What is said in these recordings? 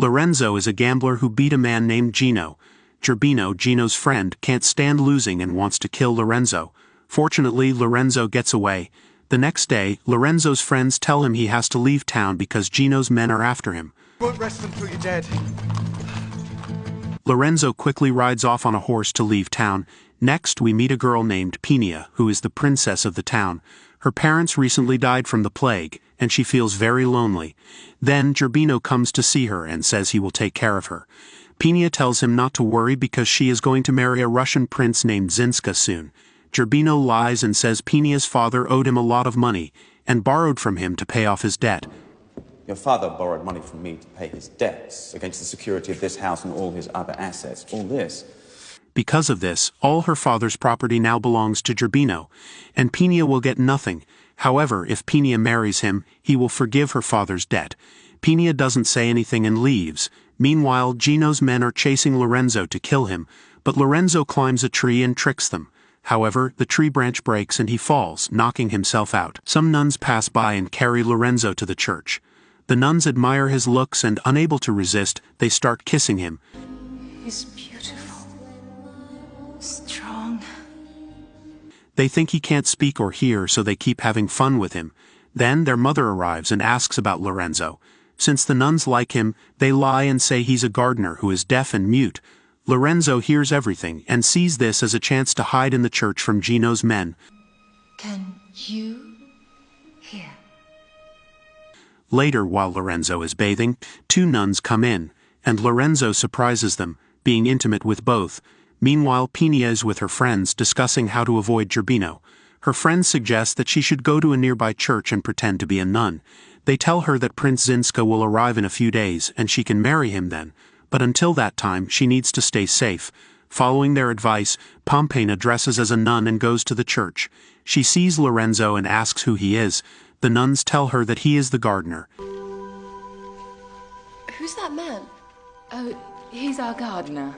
Lorenzo is a gambler who beat a man named Gino. Gerbino, Gino's friend, can't stand losing and wants to kill Lorenzo. Fortunately, Lorenzo gets away. The next day, Lorenzo's friends tell him he has to leave town because Gino's men are after him. Won't rest until you're dead. Lorenzo quickly rides off on a horse to leave town. Next, we meet a girl named Pinia, who is the princess of the town. Her parents recently died from the plague, and she feels very lonely. Then, Gerbino comes to see her and says he will take care of her. Pinia tells him not to worry because she is going to marry a Russian prince named Zinska soon. Gerbino lies and says Pinia's father owed him a lot of money, and borrowed from him to pay off his debt. Your father borrowed money from me to pay his debts against the security of this house and all his other assets. All this. Because of this, all her father's property now belongs to Gerbino, and Pinia will get nothing. However, if Pinia marries him, he will forgive her father's debt. Pinia doesn't say anything and leaves. Meanwhile, Gino's men are chasing Lorenzo to kill him, but Lorenzo climbs a tree and tricks them. However, the tree branch breaks and he falls, knocking himself out. Some nuns pass by and carry Lorenzo to the church. The nuns admire his looks and, unable to resist, they start kissing him. He's beautiful, strong. They think he can't speak or hear, so they keep having fun with him. Then their mother arrives and asks about Lorenzo. Since the nuns like him, they lie and say he's a gardener who is deaf and mute. Lorenzo hears everything and sees this as a chance to hide in the church from Gino's men. Can you hear? Later, while Lorenzo is bathing, two nuns come in, and Lorenzo surprises them, being intimate with both. Meanwhile, Pinia is with her friends discussing how to avoid Gerbino. Her friends suggest that she should go to a nearby church and pretend to be a nun. They tell her that Prince Zinska will arrive in a few days and she can marry him then. But until that time, she needs to stay safe. Following their advice, Pompena dresses as a nun and goes to the church. She sees Lorenzo and asks who he is. The nuns tell her that he is the gardener. Who's that man? Oh, he's our gardener.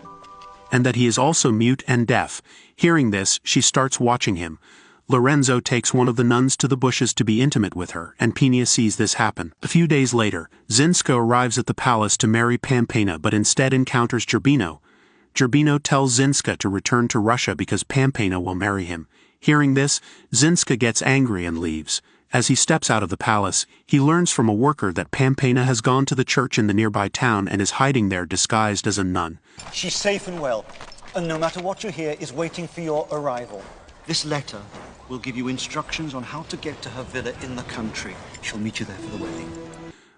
And that he is also mute and deaf. Hearing this, she starts watching him. Lorenzo takes one of the nuns to the bushes to be intimate with her, and Pinia sees this happen. A few days later, Zinska arrives at the palace to marry Pompena but instead encounters Gerbino. Gerbino tells Zinska to return to Russia because Pompena will marry him. Hearing this, Zinska gets angry and leaves. As he steps out of the palace, he learns from a worker that Pompena has gone to the church in the nearby town and is hiding there disguised as a nun. She's safe and well, and no matter what you hear is waiting for your arrival. This letter will give you instructions on how to get to her villa in the country. She'll meet you there for the wedding.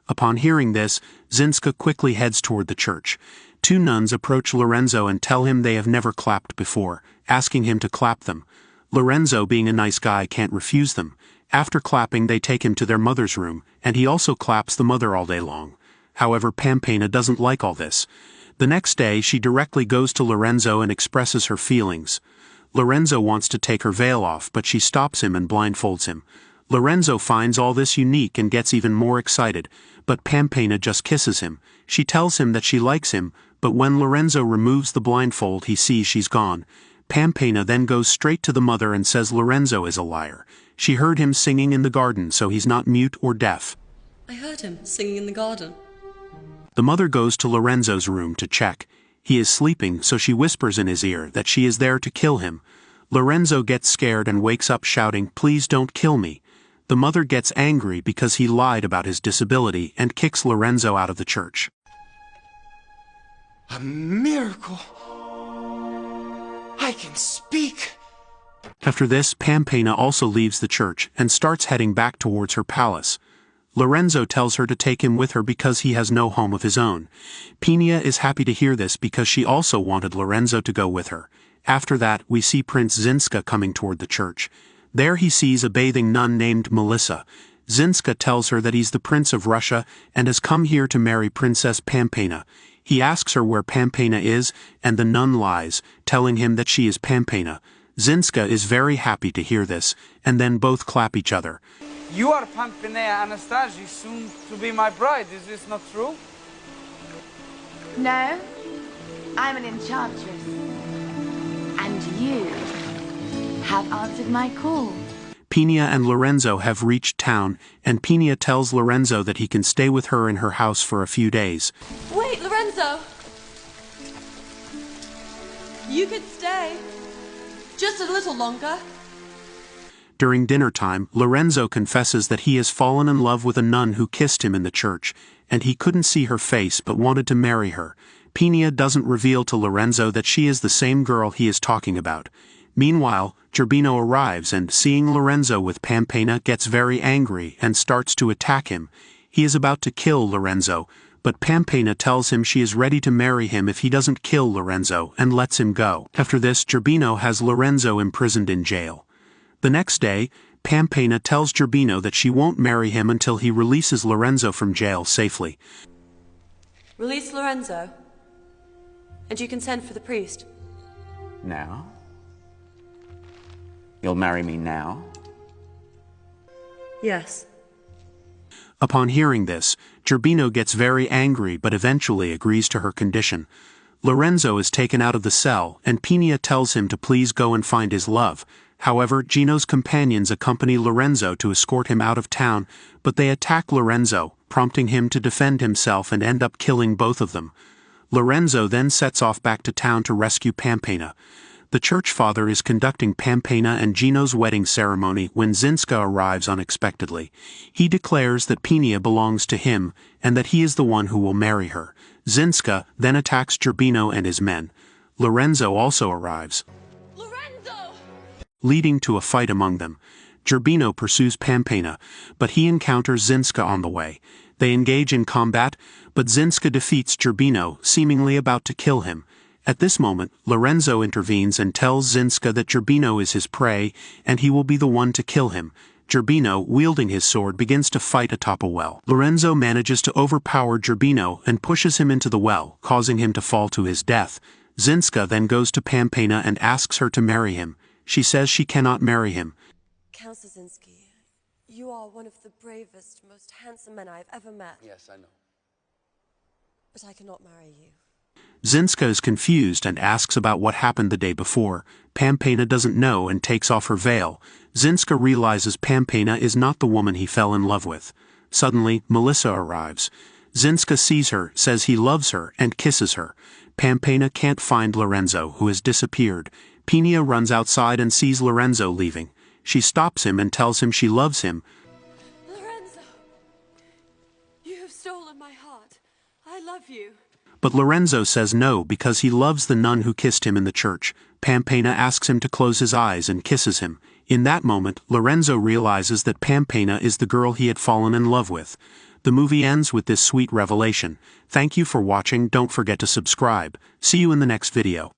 Upon hearing this, Zinska quickly heads toward the church. Two nuns approach Lorenzo and tell him they have never clapped before, asking him to clap them. Lorenzo, being a nice guy, can't refuse them. After clapping, they take him to their mother's room, and he also claps the mother all day long. However, Pompena doesn't like all this. The next day, she directly goes to Lorenzo and expresses her feelings. Lorenzo wants to take her veil off, but she stops him and blindfolds him. Lorenzo finds all this unique and gets even more excited, but Pompena just kisses him. She tells him that she likes him, but when Lorenzo removes the blindfold, he sees she's gone. Pompena then goes straight to the mother and says Lorenzo is a liar. She heard him singing in the garden, so he's not mute or deaf. I heard him singing in the garden. The mother goes to Lorenzo's room to check. He is sleeping, so she whispers in his ear that she is there to kill him. Lorenzo gets scared and wakes up shouting, "Please don't kill me." The mother gets angry because he lied about his disability and kicks Lorenzo out of the church. A miracle! I can speak! After this, Pompena also leaves the church and starts heading back towards her palace. Lorenzo tells her to take him with her because he has no home of his own. Pinia is happy to hear this because she also wanted Lorenzo to go with her. After that, we see Prince Zinska coming toward the church. There he sees a bathing nun named Melissa. Zinska tells her that he's the Prince of Russia and has come here to marry Princess Pompena. He asks her where Pompena is, and the nun lies, telling him that she is Pompena. Zinska is very happy to hear this, and then both clap each other. You are Pompena Anastasia, soon to be my bride, is this not true? No, I'm an enchantress. And you have answered my call. Pinia and Lorenzo have reached town, and Pinia tells Lorenzo that he can stay with her in her house for a few days. Wait! Wait, Lorenzo! You could stay. Just a little longer. During dinner time, Lorenzo confesses that he has fallen in love with a nun who kissed him in the church, and he couldn't see her face but wanted to marry her. Pina doesn't reveal to Lorenzo that she is the same girl he is talking about. Meanwhile, Gerbino arrives and, seeing Lorenzo with Pampena, gets very angry and starts to attack him. He is about to kill Lorenzo, but Pampena tells him she is ready to marry him if he doesn't kill Lorenzo and lets him go. After this, Gerbino has Lorenzo imprisoned in jail. The next day, Pampena tells Gerbino that she won't marry him until he releases Lorenzo from jail safely. Release Lorenzo, and you can send for the priest. Now? You'll marry me now? Yes. Upon hearing this, Gerbino gets very angry but eventually agrees to her condition. Lorenzo is taken out of the cell, and Pina tells him to please go and find his love. However, Gino's companions accompany Lorenzo to escort him out of town, but they attack Lorenzo, prompting him to defend himself and end up killing both of them. Lorenzo then sets off back to town to rescue Pampena. The church father is conducting Pampena and Gino's wedding ceremony when Zinska arrives unexpectedly. He declares that Pina belongs to him and that he is the one who will marry her. Zinska then attacks Gerbino and his men. Lorenzo also arrives, leading to a fight among them. Gerbino pursues Pampena, but he encounters Zinska on the way. They engage in combat, but Zinska defeats Gerbino, seemingly about to kill him. At this moment, Lorenzo intervenes and tells Zinska that Gerbino is his prey, and he will be the one to kill him. Gerbino, wielding his sword, begins to fight atop a well. Lorenzo manages to overpower Gerbino and pushes him into the well, causing him to fall to his death. Zinska then goes to Pampena and asks her to marry him. She says she cannot marry him. Count Zazinski, you are one of the bravest, most handsome men I have ever met. Yes, I know. But I cannot marry you. Zinska is confused and asks about what happened the day before. Pampena doesn't know and takes off her veil. Zinska realizes Pampena is not the woman he fell in love with. Suddenly, Melissa arrives. Zinska sees her, says he loves her, and kisses her. Pampena can't find Lorenzo, who has disappeared. Pina runs outside and sees Lorenzo leaving. She stops him and tells him she loves him. Lorenzo! You have stolen my heart. I love you. But Lorenzo says no because he loves the nun who kissed him in the church. Pampena asks him to close his eyes and kisses him. In that moment, Lorenzo realizes that Pampena is the girl he had fallen in love with. The movie ends with this sweet revelation. Thank you for watching. Don't forget to subscribe. See you in the next video.